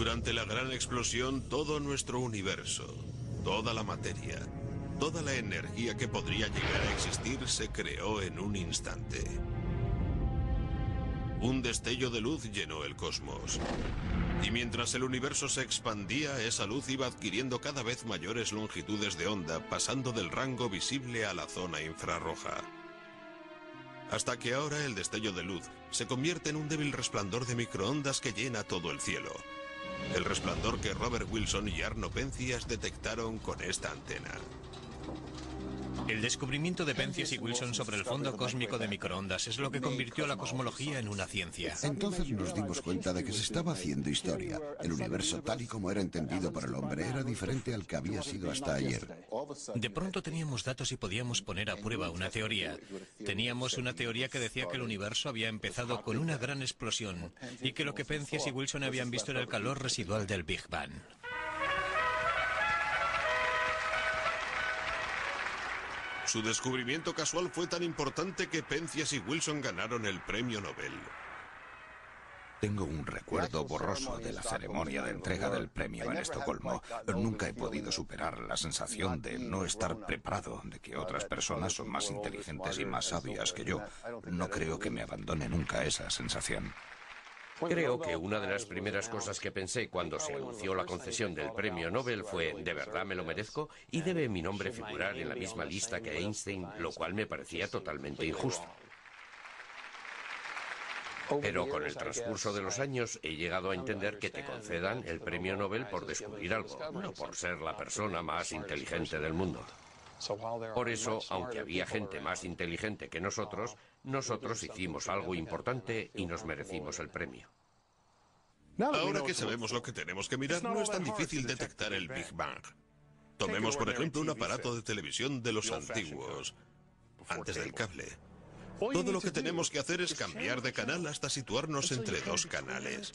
Durante la gran explosión, todo nuestro universo, toda la materia, toda la energía que podría llegar a existir se creó en un instante. Un destello de luz llenó el cosmos. Y mientras el universo se expandía, esa luz iba adquiriendo cada vez mayores longitudes de onda, pasando del rango visible a la zona infrarroja. Hasta que ahora el destello de luz se convierte en un débil resplandor de microondas que llena todo el cielo. El resplandor que Robert Wilson y Arno Penzias detectaron con esta antena. El descubrimiento de Penzias y Wilson sobre el fondo cósmico de microondas es lo que convirtió la cosmología en una ciencia. Entonces nos dimos cuenta de que se estaba haciendo historia. El universo tal y como era entendido por el hombre era diferente al que había sido hasta ayer. De pronto teníamos datos y podíamos poner a prueba una teoría. Teníamos una teoría que decía que el universo había empezado con una gran explosión y que lo que Penzias y Wilson habían visto era el calor residual del Big Bang. Su descubrimiento casual fue tan importante que Penzias y Wilson ganaron el premio Nobel. Tengo un recuerdo borroso de la ceremonia de entrega del premio en Estocolmo. Nunca he podido superar la sensación de no estar preparado, de que otras personas son más inteligentes y más sabias que yo. No creo que me abandone nunca esa sensación. Creo que una de las primeras cosas que pensé cuando se anunció la concesión del premio Nobel fue ¿de verdad me lo merezco? ¿Y debe mi nombre figurar en la misma lista que Einstein? Lo cual me parecía totalmente injusto. Pero con el transcurso de los años he llegado a entender que te concedan el premio Nobel por descubrir algo, no por ser la persona más inteligente del mundo. Por eso, aunque había gente más inteligente que nosotros hicimos algo importante y nos merecimos el premio. Ahora que sabemos lo que tenemos que mirar, no es tan difícil detectar el Big Bang. Tomemos, por ejemplo, un aparato de televisión de los antiguos, antes del cable. Todo lo que tenemos que hacer es cambiar de canal hasta situarnos entre dos canales.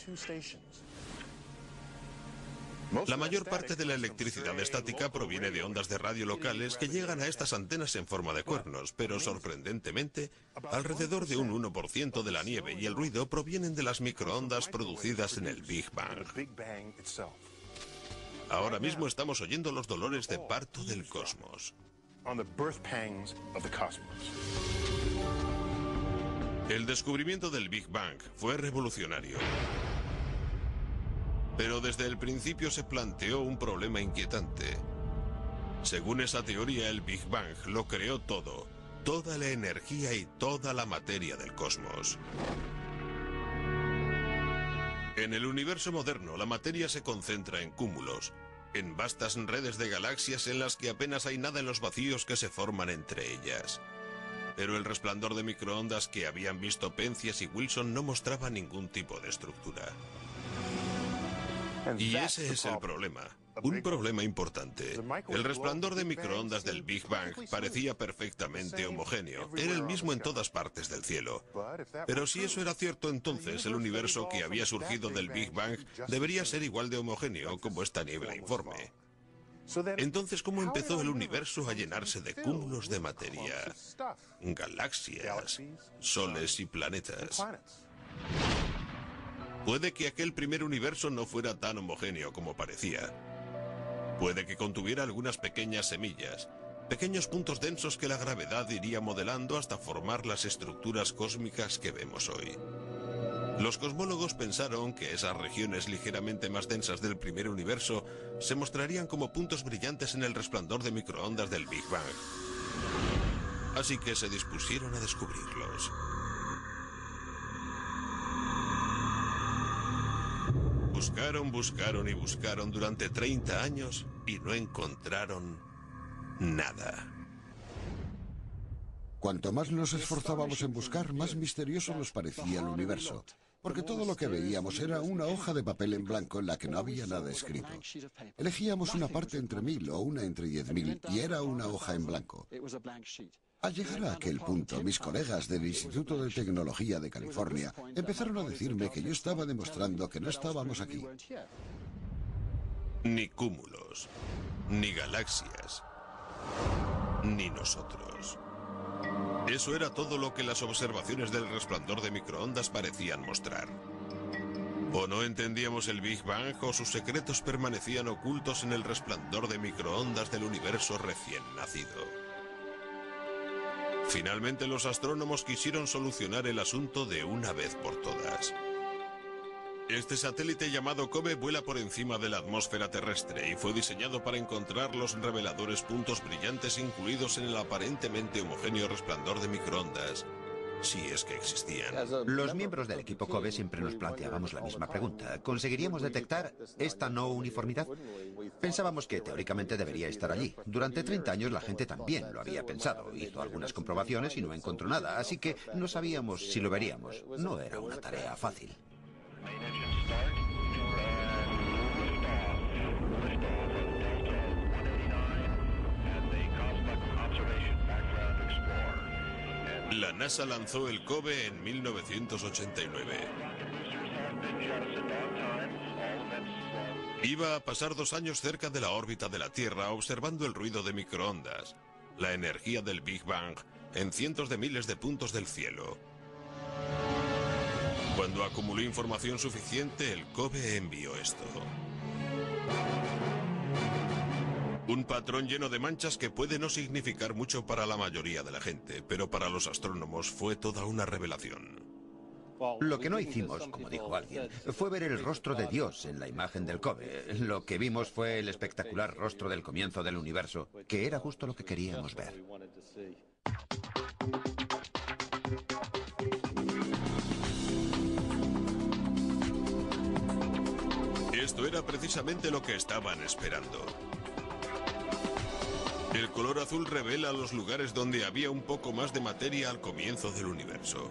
La mayor parte de la electricidad estática proviene de ondas de radio locales que llegan a estas antenas en forma de cuernos, pero sorprendentemente, alrededor de un 1% de la nieve y el ruido provienen de las microondas producidas en el Big Bang. Ahora mismo estamos oyendo los dolores de parto del cosmos. El descubrimiento del Big Bang fue revolucionario. Pero desde el principio se planteó un problema inquietante. Según esa teoría, el Big Bang lo creó todo, toda la energía y toda la materia del cosmos. En el universo moderno, la materia se concentra en cúmulos, en vastas redes de galaxias en las que apenas hay nada en los vacíos que se forman entre ellas. Pero el resplandor de microondas que habían visto Penzias y Wilson no mostraba ningún tipo de estructura. Y ese es el problema, un problema importante. El resplandor de microondas del Big Bang parecía perfectamente homogéneo, era el mismo en todas partes del cielo. Pero si eso era cierto, entonces el universo que había surgido del Big Bang debería ser igual de homogéneo como esta niebla informe. Entonces, ¿cómo empezó el universo a llenarse de cúmulos de materia? Galaxias, soles y planetas. Puede que aquel primer universo no fuera tan homogéneo como parecía. Puede que contuviera algunas pequeñas semillas, pequeños puntos densos que la gravedad iría modelando hasta formar las estructuras cósmicas que vemos hoy. Los cosmólogos pensaron que esas regiones ligeramente más densas del primer universo se mostrarían como puntos brillantes en el resplandor de microondas del Big Bang. Así que se dispusieron a descubrirlos. Buscaron y buscaron durante 30 años y no encontraron nada. Cuanto más nos esforzábamos en buscar, más misterioso nos parecía el universo, porque todo lo que veíamos era una hoja de papel en blanco en la que no había nada escrito. Elegíamos una parte entre 1000 o una entre 10.000 y era una hoja en blanco. Al llegar a aquel punto, mis colegas del Instituto de Tecnología de California empezaron a decirme que yo estaba demostrando que no estábamos aquí. Ni cúmulos, ni galaxias, ni nosotros. Eso era todo lo que las observaciones del resplandor de microondas parecían mostrar. O no entendíamos el Big Bang o sus secretos permanecían ocultos en el resplandor de microondas del universo recién nacido. Finalmente los astrónomos quisieron solucionar el asunto de una vez por todas. Este satélite llamado COBE vuela por encima de la atmósfera terrestre y fue diseñado para encontrar los reveladores puntos brillantes incluidos en el aparentemente homogéneo resplandor de microondas, si es que existían. Los miembros del equipo COBE siempre nos planteábamos la misma pregunta. ¿Conseguiríamos detectar esta no uniformidad? Pensábamos que teóricamente debería estar allí. Durante 30 años la gente también lo había pensado. Hizo algunas comprobaciones y no encontró nada, así que no sabíamos si lo veríamos. No era una tarea fácil. La NASA lanzó el COBE en 1989. Iba a pasar 2 años cerca de la órbita de la Tierra observando el ruido de microondas, la energía del Big Bang, en cientos de miles de puntos del cielo. Cuando acumuló información suficiente, el COBE envió esto. Un patrón lleno de manchas que puede no significar mucho para la mayoría de la gente, pero para los astrónomos fue toda una revelación. Lo que no hicimos, como dijo alguien, fue ver el rostro de Dios en la imagen del COBE. Lo que vimos fue el espectacular rostro del comienzo del universo, que era justo lo que queríamos ver. Esto era precisamente lo que estaban esperando. El color azul revela los lugares donde había un poco más de materia al comienzo del universo.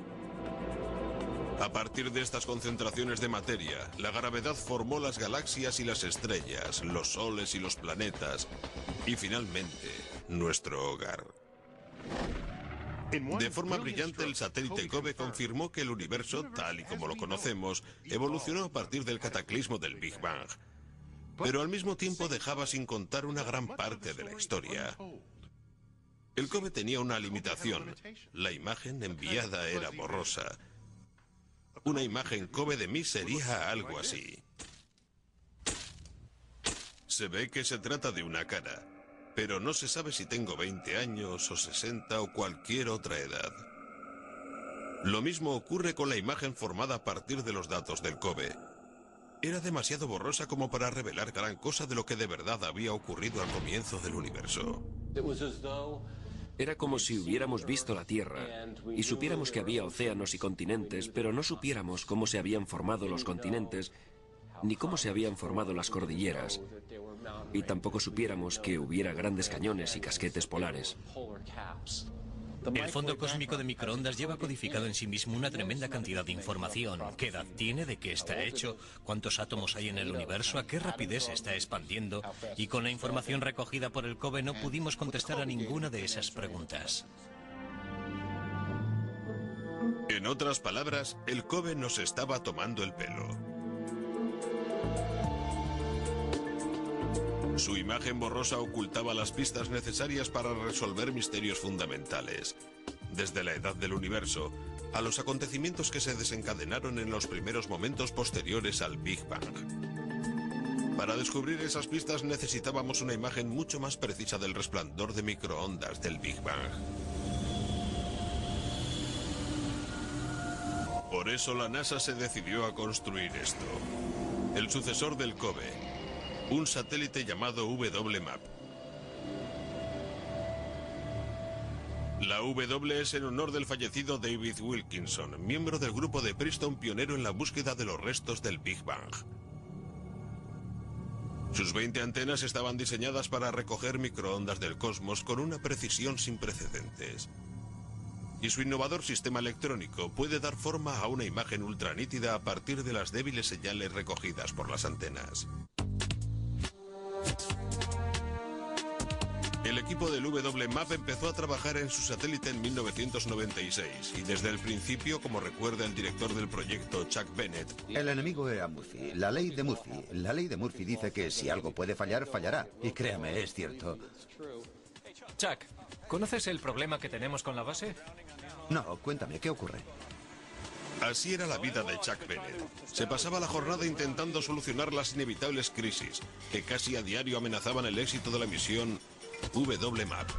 A partir de estas concentraciones de materia, la gravedad formó las galaxias y las estrellas, los soles y los planetas, y finalmente, nuestro hogar. De forma brillante, el satélite COBE confirmó que el universo, tal y como lo conocemos, evolucionó a partir del cataclismo del Big Bang. Pero al mismo tiempo dejaba sin contar una gran parte de la historia. El COBE tenía una limitación. La imagen enviada era borrosa. Una imagen COBE de mí sería algo así. Se ve que se trata de una cara, pero no se sabe si tengo 20 años o 60 o cualquier otra edad. Lo mismo ocurre con la imagen formada a partir de los datos del COBE. Era demasiado borrosa como para revelar gran cosa de lo que de verdad había ocurrido al comienzo del universo. Era como si hubiéramos visto la Tierra y supiéramos que había océanos y continentes, pero no supiéramos cómo se habían formado los continentes ni cómo se habían formado las cordilleras. Y tampoco supiéramos que hubiera grandes cañones y casquetes polares. El fondo cósmico de microondas lleva codificado en sí mismo una tremenda cantidad de información. ¿Qué edad tiene? ¿De qué está hecho? ¿Cuántos átomos hay en el universo? ¿A qué rapidez se está expandiendo? Y con la información recogida por el COBE no pudimos contestar a ninguna de esas preguntas. En otras palabras, el COBE nos estaba tomando el pelo. Su imagen borrosa ocultaba las pistas necesarias para resolver misterios fundamentales, desde la edad del universo a los acontecimientos que se desencadenaron en los primeros momentos posteriores al Big Bang. Para descubrir esas pistas necesitábamos una imagen mucho más precisa del resplandor de microondas del Big Bang. Por eso la NASA se decidió a construir esto, el sucesor del COBE. Un satélite llamado WMAP. La W es en honor del fallecido David Wilkinson, miembro del grupo de Princeton pionero en la búsqueda de los restos del Big Bang. Sus 20 antenas estaban diseñadas para recoger microondas del cosmos con una precisión sin precedentes. Y su innovador sistema electrónico puede dar forma a una imagen ultranítida a partir de las débiles señales recogidas por las antenas. El equipo del WMAP empezó a trabajar en su satélite en 1996 y desde el principio, como recuerda el director del proyecto, Chuck Bennett, el enemigo era Murphy, la ley de Murphy. La ley de Murphy dice que si algo puede fallar, fallará. Y créame, es cierto. Chuck, ¿conoces el problema que tenemos con la base? No, cuéntame, ¿qué ocurre? Así era la vida de Chuck Bennett. Se pasaba la jornada intentando solucionar las inevitables crisis que casi a diario amenazaban el éxito de la misión WMAP.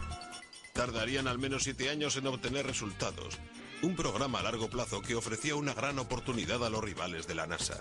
Tardarían al menos 7 años en obtener resultados. Un programa a largo plazo que ofrecía una gran oportunidad a los rivales de la NASA.